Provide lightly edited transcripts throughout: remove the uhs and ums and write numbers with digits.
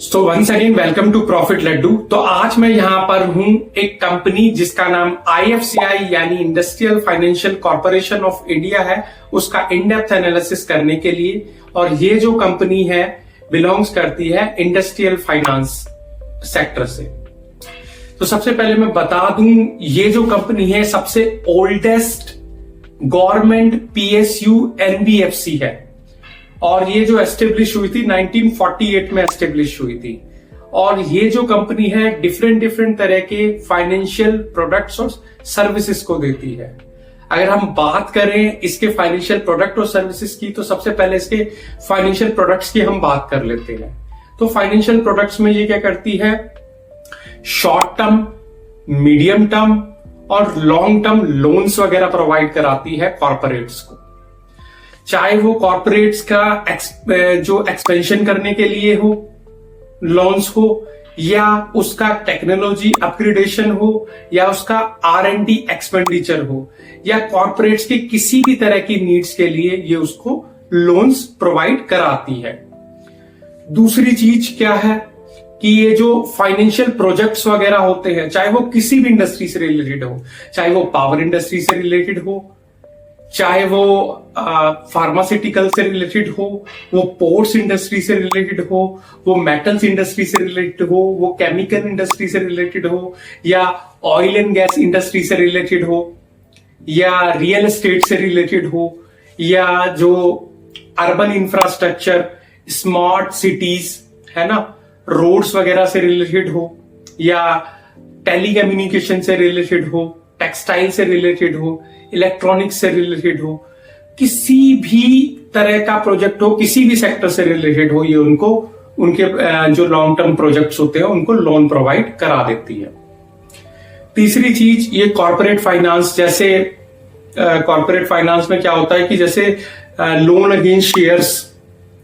So once again welcome to profit laddu. तो आज मैं यहां पर हूं एक कंपनी जिसका नाम IFCI यानी industrial financial corporation of India है, उसका इन डेप्थ एनालिसिस करने के लिए। और ये जो कंपनी है बिलोंग्स करती है इंडस्ट्रियल फाइनेंस सेक्टर से। तो सबसे पहले मैं बता दूं, ये जो कंपनी है सबसे ओल्डेस्ट गवर्नमेंट PSU NBFC है और ये जो एस्टेब्लिश हुई थी 1948 में एस्टेब्लिश हुई थी। और ये जो कंपनी है डिफरेंट तरह के फाइनेंशियल प्रोडक्ट्स और सर्विसेज को देती है। अगर हम बात करें इसके फाइनेंशियल प्रोडक्ट और सर्विसेज की, तो सबसे पहले इसके फाइनेंशियल प्रोडक्ट्स की हम बात कर लेते हैं। तो फाइनेंशियल प्रोडक्ट्स में ये क्या करती है, शॉर्ट टर्म, मीडियम टर्म और लॉन्ग टर्म लोन्स वगैरह प्रोवाइड कराती है कॉर्पोरेट्स को। चाहे वो कॉर्पोरेट्स का जो एक्सपेंशन करने के लिए हो लोन्स हो, या उसका टेक्नोलॉजी अपग्रेडेशन हो, या उसका R&D एक्सपेंडिचर हो, या कॉर्पोरेट्स की किसी भी तरह की नीड्स के लिए ये उसको लोन्स प्रोवाइड कराती है। दूसरी चीज क्या है कि ये जो फाइनेंशियल प्रोजेक्ट्स वगैरह होते हैं, चाहे वो किसी भी इंडस्ट्री से रिलेटेड हो, चाहे वो पावर इंडस्ट्री से रिलेटेड हो, चाहे वो फार्मास्यूटिकल से रिलेटेड हो, वो पोर्ट्स इंडस्ट्री से रिलेटेड हो, वो मेटल्स इंडस्ट्री से रिलेटेड हो, वो केमिकल इंडस्ट्री से रिलेटेड हो, या ऑयल एंड गैस इंडस्ट्री से रिलेटेड हो, या रियल एस्टेट से रिलेटेड हो, या जो अर्बन इंफ्रास्ट्रक्चर, स्मार्ट सिटीज है ना, रोड्स वगैरह से रिलेटेड हो, या टेलीकम्युनिकेशन से रिलेटेड हो, टेक्सटाइल से रिलेटेड हो, इलेक्ट्रॉनिक्स से रिलेटेड हो, किसी भी तरह का प्रोजेक्ट हो, किसी भी सेक्टर से रिलेटेड हो, ये उनको उनके जो लॉन्ग टर्म प्रोजेक्ट्स होते हैं उनको लोन प्रोवाइड करा देती है। तीसरी चीज, ये कॉर्पोरेट फाइनेंस, जैसे कॉर्पोरेट फाइनेंस में क्या होता है कि जैसे लोन अगेंस्ट शेयर्स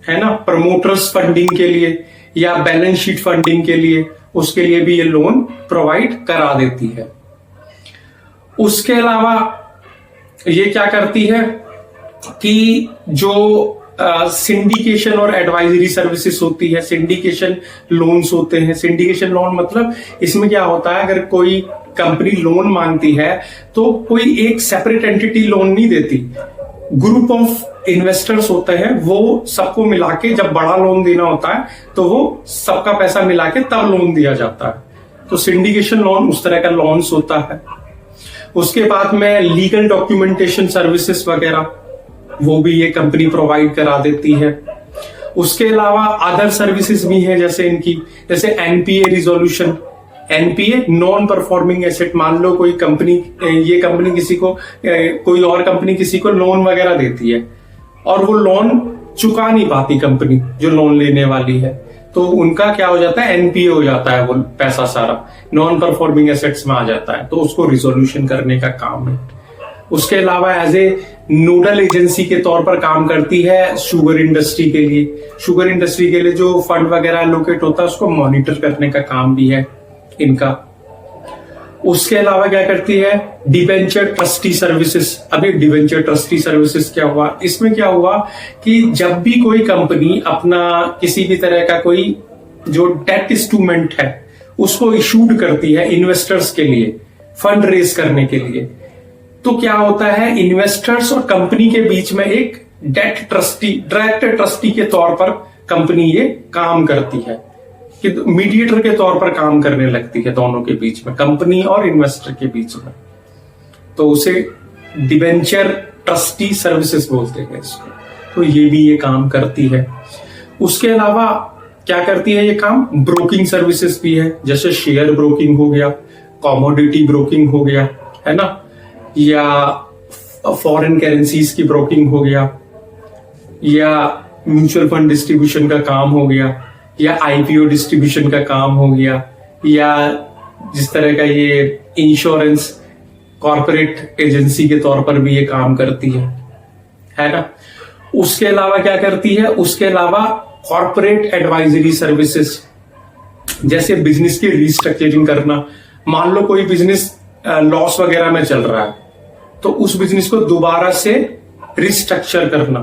है ना, प्रमोटर्स फंडिंग के लिए या बैलेंस शीट फंडिंग के लिए, उसके लिए भी ये लोन प्रोवाइड करा देती है। उसके अलावा ये क्या करती है कि जो सिंडिकेशन और एडवाइजरी सर्विसेज होती है, सिंडिकेशन लोन्स होते हैं। सिंडिकेशन लोन मतलब इसमें क्या होता है, अगर कोई कंपनी लोन मांगती है तो कोई एक सेपरेट एंटिटी लोन नहीं देती, ग्रुप ऑफ इन्वेस्टर्स होते हैं, वो सबको मिला के जब बड़ा लोन देना होता है तो वो सबका पैसा मिला के तब लोन दिया जाता है। तो सिंडिकेशन लोन उस तरह का लोन्स होता है। उसके बाद में लीगल डॉक्यूमेंटेशन सर्विसेज वगैरह वो भी ये कंपनी प्रोवाइड करा देती है। उसके अलावा अदर सर्विसेज भी हैं, जैसे NPA resolution. NPA non performing asset, मान लो कोई कंपनी, ये कंपनी किसी को, कोई और कंपनी किसी को लोन वगैरह देती है और वो लोन चुका नहीं पाती कंपनी जो लोन लेने वाली है, तो उनका क्या हो जाता है, NPA हो जाता है, वो पैसा सारा नॉन परफॉर्मिंग एसेट्स में आ जाता है, तो उसको रिजोल्यूशन करने का काम है। उसके अलावा एज ए नोडल एजेंसी के तौर पर काम करती है शुगर इंडस्ट्री के लिए। शुगर इंडस्ट्री के लिए जो फंड वगैरह लोकेट होता है उसको मॉनिटर करने का काम भी है इनका। उसके अलावा क्या करती है, डिबेंचर ट्रस्टी सर्विसेज। अभी डिबेंचर ट्रस्टी सर्विसेज क्या हुआ, इसमें क्या हुआ कि जब भी कोई कंपनी अपना किसी भी तरह का कोई जो डेट इंस्ट्रूमेंट है उसको इशूड करती है इन्वेस्टर्स के लिए, फंड रेज करने के लिए, तो क्या होता है, इन्वेस्टर्स और कंपनी के बीच में एक डेट ट्रस्टी, डायरेक्ट ट्रस्टी के तौर पर कंपनी ये काम करती है, कि मीडिएटर के तौर पर काम करने लगती है दोनों के बीच में, कंपनी और इन्वेस्टर के बीच में। तो उसे डिबेंचर ट्रस्टी सर्विसेज बोलते हैं इसको। तो ये भी ये काम करती है। उसके अलावा क्या करती है ये काम, ब्रोकिंग सर्विसेज भी है, जैसे शेयर ब्रोकिंग हो गया, कमोडिटी ब्रोकिंग हो गया है ना, या फॉरेन करेंसीज की ब्रोकिंग हो गया, या म्यूचुअल फंड डिस्ट्रीब्यूशन का काम हो गया, या IPO डिस्ट्रीब्यूशन का काम हो गया, या जिस तरह का ये इंश्योरेंस कॉर्पोरेट एजेंसी के तौर पर भी ये काम करती है ना। उसके अलावा क्या करती है, उसके अलावा कॉर्पोरेट एडवाइजरी सर्विसेज, जैसे बिजनेस की रिस्ट्रक्चरिंग करना। मान लो कोई बिजनेस लॉस वगैरह में चल रहा है तो उस बिजनेस को दोबारा से रिस्ट्रक्चर करना,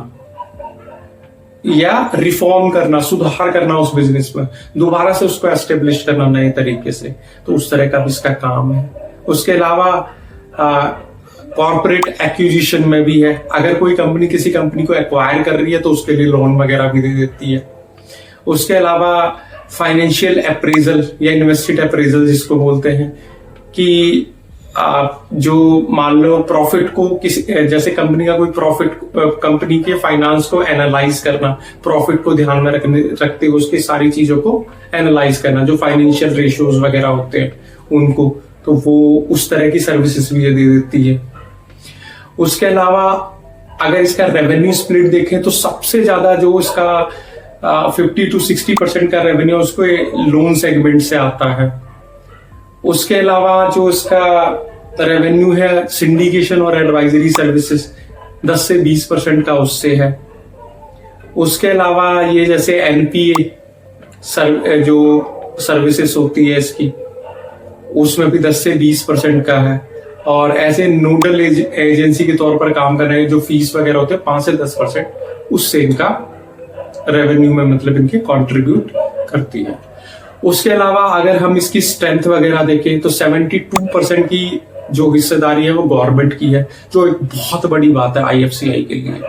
या रिफॉर्म करना, सुधार करना उस बिजनेस में, दोबारा से उसको एस्टेब्लिश करना नए तरीके से, तो उस तरह का भी इसका काम है। उसके अलावा कॉर्पोरेट एक्विजिशन में भी है, अगर कोई कंपनी किसी कंपनी को एक्वायर कर रही है तो उसके लिए लोन वगैरह भी दे देती है। उसके अलावा फाइनेंशियल अप्रेजल या इन्वेस्टेड अप्रेजल जिसको बोलते हैं, कि जो मान लो प्रॉफिट को जैसे कंपनी का कोई प्रॉफिट, कंपनी के फाइनेंस को एनालाइज करना, प्रॉफिट को ध्यान में रखते हुए उसकी सारी चीजों को एनालाइज करना, जो फाइनेंशियल रेशियोज वगैरह होते हैं उनको, तो वो उस तरह की सर्विसेज भी दे देती है। उसके अलावा अगर इसका रेवेन्यू स्प्लिट देखें तो सबसे ज्यादा जो इसका 50 to 60% का रेवेन्यू उसको लोन सेगमेंट से आता है। उसके अलावा जो इसका रेवेन्यू है सिंडिकेशन और एडवाइजरी सर्विसेज 10 से 20% का उससे है। उसके अलावा ये जैसे एनपीए जो सर्विसेज होती है इसकी, उसमें भी 10 से 20% का है। और ऐसे नोडल एजेंसी के तौर पर काम कर रहे हैं, जो फीस वगैरह होते हैं 5 से 10% उससे इनका रेवेन्यू में मतलब इनके कंट्रीब्यूट करती है। उसके अलावा अगर हम इसकी स्ट्रेंथ वगैरह देखें तो 72% की जो हिस्सेदारी है वो गवर्नमेंट की है, जो एक बहुत बड़ी बात है आईएफसीआई के लिए।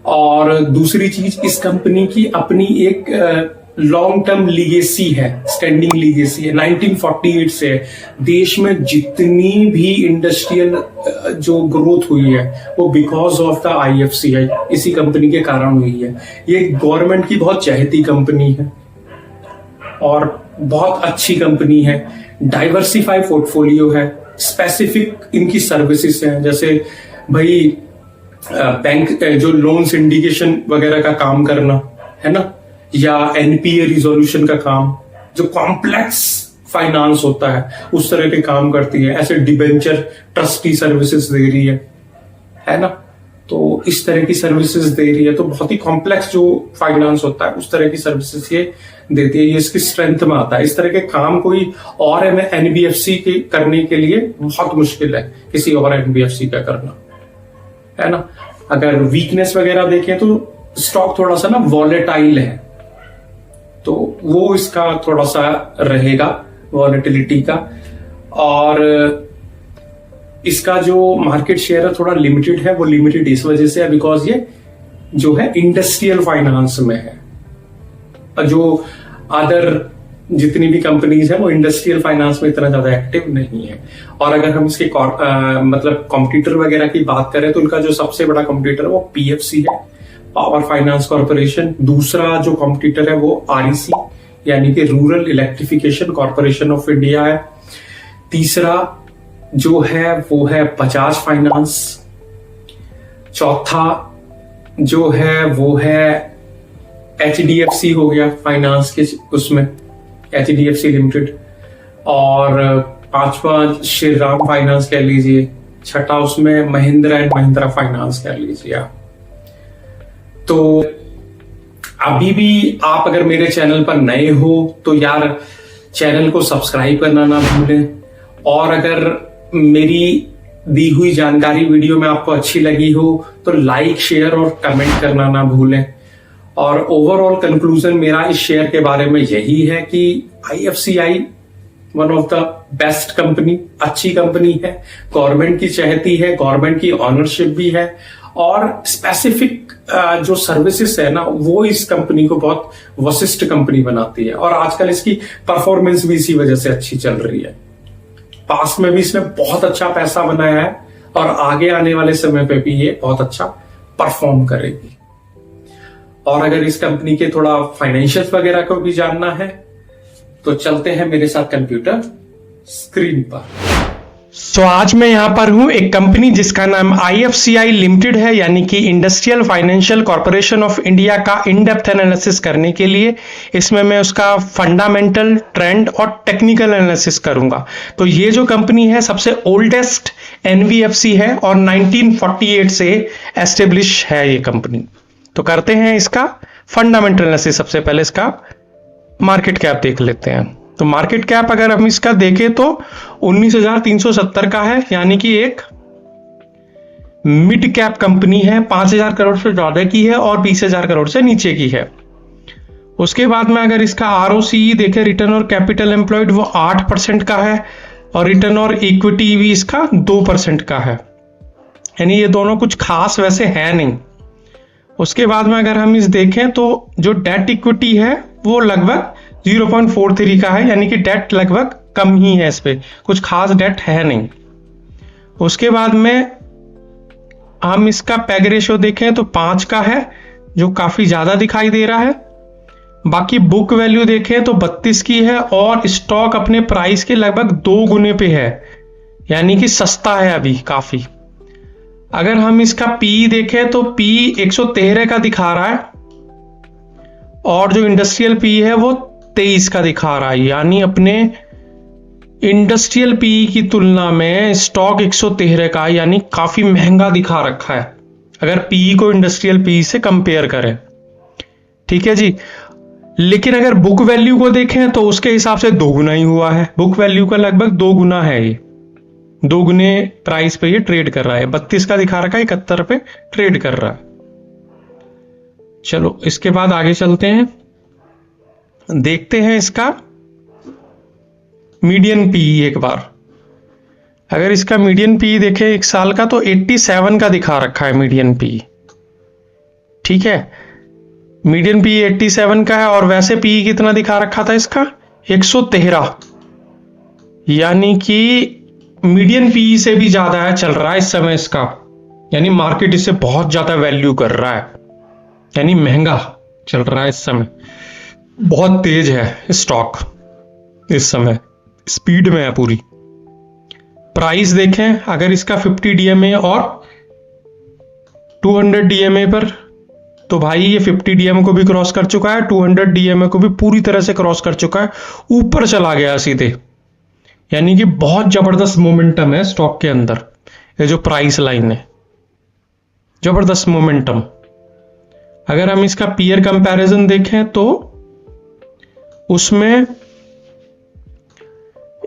और दूसरी चीज, इस कंपनी की अपनी एक लॉन्ग टर्म लीगेसी है, स्टैंडिंग लीगेसी है, 1948 से देश में जितनी भी इंडस्ट्रियल जो ग्रोथ हुई है वो बिकॉज ऑफ द आईएफसीआई, इसी कंपनी के कारण हुई है। ये गवर्नमेंट की बहुत चहेती कंपनी है और बहुत अच्छी कंपनी है, डाइवर्सिफाई पोर्टफोलियो है, स्पेसिफिक इनकी सर्विसेज हैं, जैसे भाई बैंक जो लोन सिंडिकेशन वगैरह का काम करना है ना, या एनपीए रिजोल्यूशन का काम, जो कॉम्प्लेक्स फाइनेंस होता है उस तरह के काम करती है। ऐसे डिबेंचर ट्रस्टी सर्विसेज दे रही है ना, तो इस तरह की सर्विसेज दे रही है, तो बहुत ही कॉम्प्लेक्स जो फाइनेंस होता है उस तरह की सर्विसेज ये देती है। ये इसकी स्ट्रेंथ में आता है। इस तरह के काम कोई और एनबीएफसी के करने के लिए बहुत मुश्किल है, किसी और एनबीएफसी का करना, है ना। अगर वीकनेस वगैरह देखें तो स्टॉक थोड़ा सा ना वॉलेटाइल है, तो वो इसका थोड़ा सा रहेगा वॉलेटिलिटी का। और इसका जो मार्केट शेयर है थोड़ा लिमिटेड है, वो लिमिटेड इस वजह से है बिकॉज ये जो है इंडस्ट्रियल फाइनेंस में है, जो अदर जितनी भी कंपनीज है वो इंडस्ट्रियल फाइनेंस में इतना ज्यादा एक्टिव नहीं है। और अगर हम इसके मतलब कॉम्पिटिटर वगैरह की बात करें तो उनका जो सबसे बड़ा कॉम्पिटिटर है वो पीएफसी है, पावर फाइनेंस कॉर्पोरेशन। दूसरा जो कॉम्पिटिटर है वो आरईसी यानी कि rural electrification corporation of India है। तीसरा जो है वो है बजाज फाइनेंस। चौथा जो है वो है एचडीएफसी हो गया फाइनेंस के उसमें, एचडीएफसी लिमिटेड। और पांचवा श्री राम फाइनेंस कह लीजिए। छठा उसमें महिंद्रा एंड महिंद्रा फाइनेंस कह लीजिए आप। तो अभी भी आप अगर मेरे चैनल पर नए हो तो यार चैनल को सब्सक्राइब करना ना भूलें, और अगर मेरी दी हुई जानकारी वीडियो में आपको अच्छी लगी हो तो लाइक शेयर और कमेंट करना ना भूलें। और ओवरऑल कंक्लूजन मेरा इस शेयर के बारे में यही है कि IFCI one of the best company, अच्छी कंपनी है, गवर्नमेंट की चहेती है, गवर्नमेंट की ऑनरशिप भी है, और स्पेसिफिक जो सर्विसेज है ना वो इस कंपनी को बहुत वशिष्ठ कंपनी बनाती है। और आजकल इसकी परफॉर्मेंस भी इसी वजह से अच्छी चल रही है। पास्ट में भी इसने बहुत अच्छा पैसा बनाया है और आगे आने वाले समय पे भी ये बहुत अच्छा परफॉर्म करेगी। और अगर इस कंपनी के थोड़ा फाइनेंशियल्स वगैरह को भी जानना है तो चलते हैं मेरे साथ कंप्यूटर स्क्रीन पर। तो आज मैं यहां पर हूं एक कंपनी जिसका नाम आईएफसीआई लिमिटेड है, यानी कि industrial financial corporation of India का इन डेप्थ एनालिसिस करने के लिए इसमें मैं उसका फंडामेंटल, ट्रेंड और टेक्निकल एनालिसिस करूंगा। तो ये जो कंपनी है सबसे ओल्डेस्ट एनबीएफसी है और 1948 से एस्टेब्लिश है ये कंपनी। तो करते हैं इसका फंडामेंटल एनालिसिस। सबसे पहले इसका मार्केट कैप देख लेते हैं। तो मार्केट कैप अगर हम इसका देखें तो 19,370 का है, यानी कि एक मिड कैप कंपनी है, 5,000 करोड़ से ज्यादा की है और 20,000 करोड़ से नीचे की है। उसके बाद में अगर इसका ROCE देखें, रिटर्न और कैपिटल एम्प्लॉयड, वो 8% का है और रिटर्न और इक्विटी भी इसका 2% का है, यानी ये दोनों कुछ खास वैसे है नहीं। उसके बाद में अगर हम इस देखें तो जो डेट इक्विटी है वो लगभग 0.43 का है, यानी कि डेट लगभग कम ही है, इस पे कुछ खास डेट है नहीं। उसके बाद में हम इसका पैग रेशियो देखें तो 5 का है, जो काफी ज्यादा दिखाई दे रहा है। बाकी बुक वैल्यू देखें तो 32 की है और स्टॉक अपने प्राइस के लगभग 2 गुने पे है, यानी कि सस्ता है अभी काफी। अगर हम इसका पी देखें तो पी 113 का दिखा रहा है और जो इंडस्ट्रियल पी है वो 23 का दिखा रहा है, यानी अपने इंडस्ट्रियल पी की तुलना में स्टॉक 113 का, यानी काफी महंगा दिखा रखा है अगर पी को इंडस्ट्रियल पी से कंपेयर करें। ठीक है जी। लेकिन अगर बुक वैल्यू को देखें तो उसके हिसाब से 2 गुना ही हुआ है, बुक वैल्यू का लगभग 2 गुना है, ये 2 गुने प्राइस पे ये ट्रेड कर रहा है। 32 का दिखा रखा है, 71 पे ट्रेड कर रहा है। चलो इसके बाद आगे चलते हैं, देखते हैं इसका मीडियन पी एक बार। अगर इसका मीडियन पी देखें 1 साल का तो 87 का दिखा रखा है मीडियन पी। ठीक है, मीडियन पी 87 का है और वैसे पी कितना दिखा रखा था इसका 113, यानी कि मीडियन पी से भी ज्यादा है चल रहा है इस समय इसका, यानी मार्केट इसे बहुत ज्यादा वैल्यू कर रहा है, यानी महंगा चल रहा है इस समय, बहुत तेज है स्टॉक इस समय, स्पीड में है पूरी। प्राइस देखें अगर इसका 50 DMA और 200 DMA पर, तो भाई ये 50 DMA को भी क्रॉस कर चुका है, 200 DMA को भी पूरी तरह से क्रॉस कर चुका है, ऊपर चला गया सीधे, यानी कि बहुत जबरदस्त मोमेंटम है स्टॉक के अंदर। ये जो प्राइस लाइन है, जबरदस्त मोमेंटम। अगर हम इसका पीयर कंपैरिजन देखें तो उसमें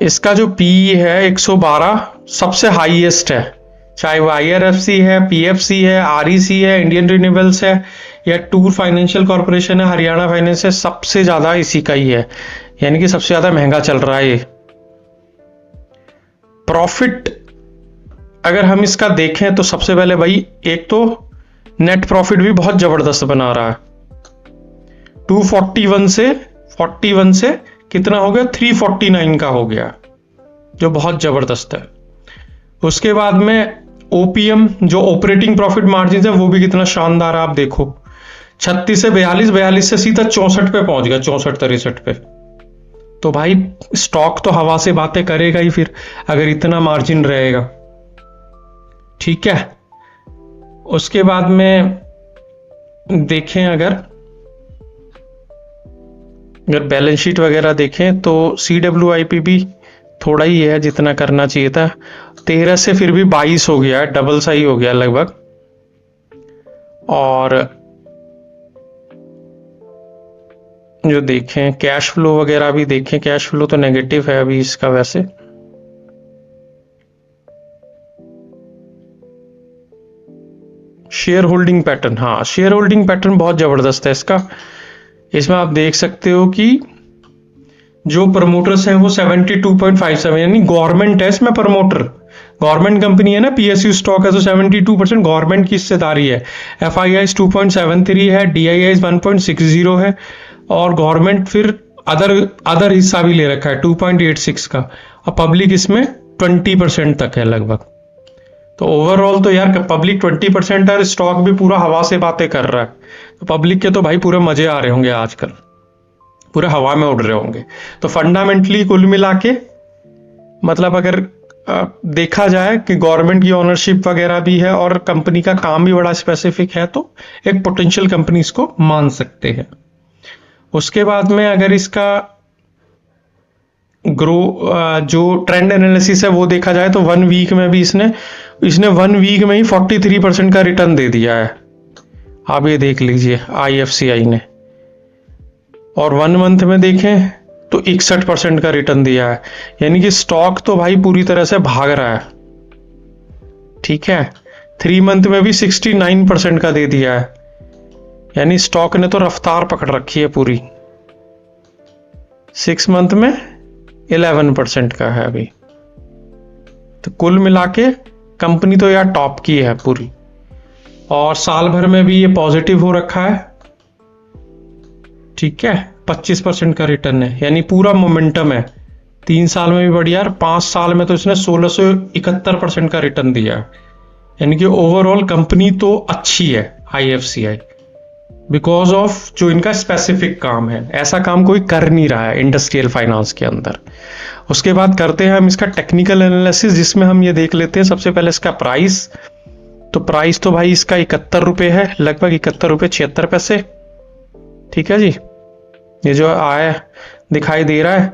इसका जो पी है 112 सबसे हाईएस्ट है, चाहे वो IRFC है, PFC है, REC है, इंडियन रिन्यूएबल्स है या टूर फाइनेंशियल कॉर्पोरेशन है, हरियाणा फाइनेंस है, सबसे ज्यादा इसी का ही है, यानी कि सबसे ज्यादा महंगा चल रहा है ये। प्रॉफिट अगर हम इसका देखें तो सबसे पहले भाई एक तो नेट प्रॉफिट भी बहुत जबरदस्त बना रहा है, 241 से 41 से कितना हो गया 349 का हो गया, जो बहुत जबरदस्त है। उसके बाद में OPM जो ऑपरेटिंग प्रॉफिट मार्जिन है वो भी कितना शानदार है, आप देखो 36 से 42, 42 से सीधा 64 पे पहुंच गया, 64-63 पे। तो भाई स्टॉक तो हवा से बातें करेगा ही फिर, अगर इतना मार्जिन रहेगा। ठीक है, उसके बाद में देखें अगर बैलेंस शीट वगैरह देखें तो CWIP भी थोड़ा ही है जितना करना चाहिए था, 13 से फिर भी 22 हो गया, डबल सा ही हो गया लगभग। और जो देखें कैश फ्लो वगैरह भी देखें, कैश फ्लो तो नेगेटिव है अभी इसका वैसे। शेयर होल्डिंग पैटर्न, हाँ शेयर होल्डिंग पैटर्न बहुत जबरदस्त है इसका। इसमें आप देख सकते हो कि जो प्रमोटर्स हैं वो 72.57, यानी गवर्नमेंट है इसमें प्रमोटर, गवर्नमेंट कंपनी है ना, PSU स्टॉक है तो 72% गवर्नमेंट की हिस्सेदारी है। FIIs 2.73 है, DIIs 1.60 है और गवर्नमेंट फिर अदर हिस्सा भी ले रखा है 2.86 का, और पब्लिक इसमें 20% तक है लगभग। तो ओवरऑल तो यार पब्लिक 20% है, स्टॉक भी पूरा हवा से बातें कर रहा है, तो पब्लिक के तो भाई पूरे मजे आ रहे होंगे आजकल, पूरे हवा में उड़ रहे होंगे। तो फंडामेंटली कुल मिला के मतलब अगर देखा जाए कि गवर्नमेंट की ओनरशिप वगैरह भी है और कंपनी का काम भी बड़ा स्पेसिफिक है, तो एक पोटेंशियल कंपनी इसको मान सकते हैं। उसके बाद में अगर इसका जो ट्रेंड एनालिसिस है वो देखा जाए तो 1 वीक में भी इसने 1 वीक में ही 43% का रिटर्न दे दिया है, आप ये देख लीजिए IFCI ने। और 1 मंथ में देखें तो 61% का रिटर्न दिया है, यानी कि स्टॉक तो भाई पूरी तरह से भाग रहा है। ठीक है, 3 मंथ में भी 69% का दे दिया है, यानी स्टॉक ने तो रफ्तार पकड़ रखी है पूरी। 6 मंथ में 11% का है अभी। तो कुल मिला के कंपनी तो यार टॉप की है पूरी, और साल भर में भी ये पॉजिटिव हो रखा है। ठीक है, 25% का रिटर्न है, यानी पूरा मोमेंटम है। 3 साल में भी बढ़िया, 5 साल में तो इसने 1671% का रिटर्न दिया है। यानी कि ओवरऑल कंपनी तो अच्छी है IFCI, बिकॉज ऑफ जो इनका स्पेसिफिक काम है। ऐसा काम कोई कर नहीं रहा है इंडस्ट्रियल फाइनेंस के अंदर। उसके बाद करते हैं हम इसका टेक्निकल एनालिसिस, जिसमें हम ये देख लेते हैं सबसे पहले इसका प्राइस। तो प्राइस तो भाई इसका 71 रुपये है, लगभग 71 रुपये 76 पैसे। ठीक है जी, ये जो आया दिखाई दे रहा है।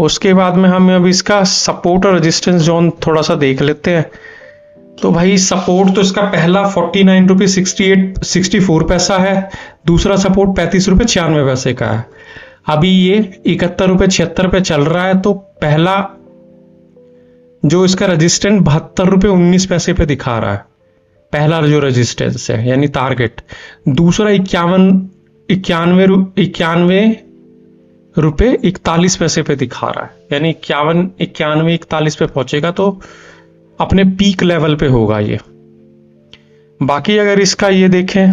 उसके बाद में हम अब इसका सपोर्ट और रेजिस्टेंस जोन थोड़ा सा देख लेते हैं। तो भाई सपोर्ट तो इसका पहला 49 रुपये 64 पैसा है, दूसरा सपोर्ट 35 रुपये 96 पैसे का है। अभी ये 71 रुपये 76 पे चल रहा है। तो पहला जो इसका रेजिस्टेंस 72 रुपये 19 पैसे पे दिखा रहा है, पहला जो रेजिस्टेंस है यानी टारगेट। दूसरा 91 रुपये 41 पैसे पे दिखा रहा है, यानी 91 41 पे पहुंचेगा तो अपने पीक लेवल पे होगा ये। बाकी अगर इसका ये देखें,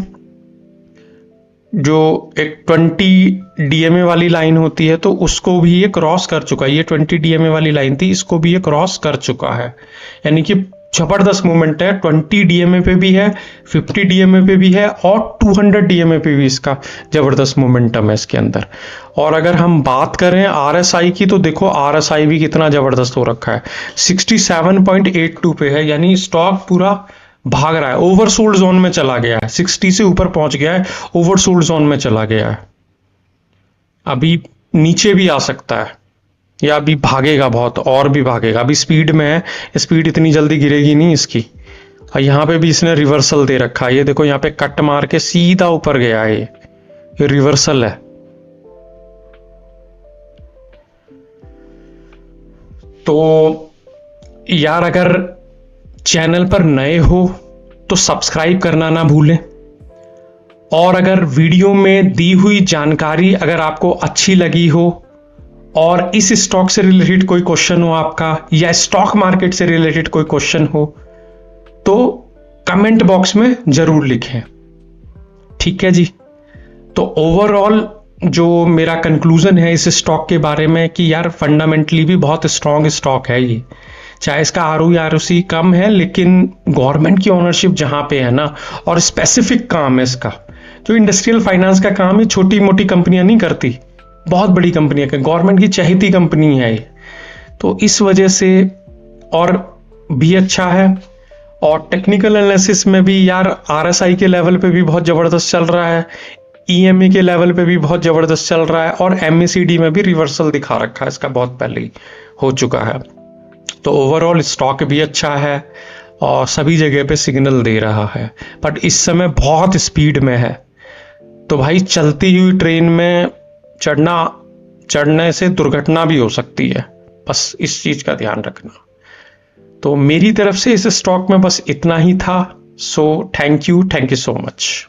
जो एक 20 DMA वाली लाइन होती है तो उसको भी ये क्रॉस कर चुका है। ये 20 DMA वाली लाइन थी, इसको भी ये क्रॉस कर चुका है, यानी कि जबरदस्त मूवमेंट है। 20 DMA पे भी है, 50 DMA पे भी है, और 200 DMA पे भी इसका जबरदस्त मोमेंटम है इसके अंदर। और अगर हम बात करें RSI की, तो देखो RSI भी कितना जबरदस्त हो रखा है, 67.82 पे है, यानी स्टॉक पूरा भाग रहा है। ओवरसोल्ड जोन में चला गया है, 60 से ऊपर पहुंच गया है, ओवरसोल्ड जोन में चला गया है। अभी नीचे भी आ सकता है, या अभी भागेगा बहुत, और भी भागेगा। अभी स्पीड में है, स्पीड इतनी जल्दी गिरेगी नहीं इसकी। और यहाँ पे भी इसने रिवर्सल दे रखा है, ये देखो यहाँ पे कट मार के सीधा ऊपर गया है, ये रिवर्सल है। तो यार अगर चैनल पर नए हो तो सब्सक्राइब करना ना भूलें, और अगर वीडियो में दी हुई जानकारी अगर आपको अच्छी लगी हो और इस स्टॉक से रिलेटेड कोई क्वेश्चन हो आपका, या स्टॉक मार्केट से रिलेटेड कोई क्वेश्चन हो, तो कमेंट बॉक्स में जरूर लिखें। ठीक है जी। तो ओवरऑल जो मेरा कंक्लूजन है इस स्टॉक के बारे में कि यार फंडामेंटली भी बहुत स्ट्रॉन्ग स्टॉक है ये। चाहे इसका ROE कम है, लेकिन गवर्नमेंट की ओनरशिप जहां पे है ना, और स्पेसिफिक काम है इसका, जो इंडस्ट्रियल फाइनेंस का काम है, छोटी मोटी कंपनियां नहीं करती, बहुत बड़ी कंपनियां, गवर्नमेंट की चहेती कंपनी है ये। तो इस वजह से और भी अच्छा है। और टेक्निकल एनालिसिस में भी यार RSI के लेवल पे भी बहुत जबरदस्त चल रहा है, EMA के लेवल पे भी बहुत जबरदस्त चल रहा है, और MACD में भी रिवर्सल दिखा रखा है इसका, बहुत पहले ही हो चुका है। तो ओवरऑल स्टॉक भी अच्छा है और सभी जगह पे सिग्नल दे रहा है, बट इस समय बहुत स्पीड में है। तो भाई चलती हुई ट्रेन में चढ़ने से दुर्घटना भी हो सकती है, बस इस चीज का ध्यान रखना। तो मेरी तरफ से इस स्टॉक में बस इतना ही था। So thank you so much.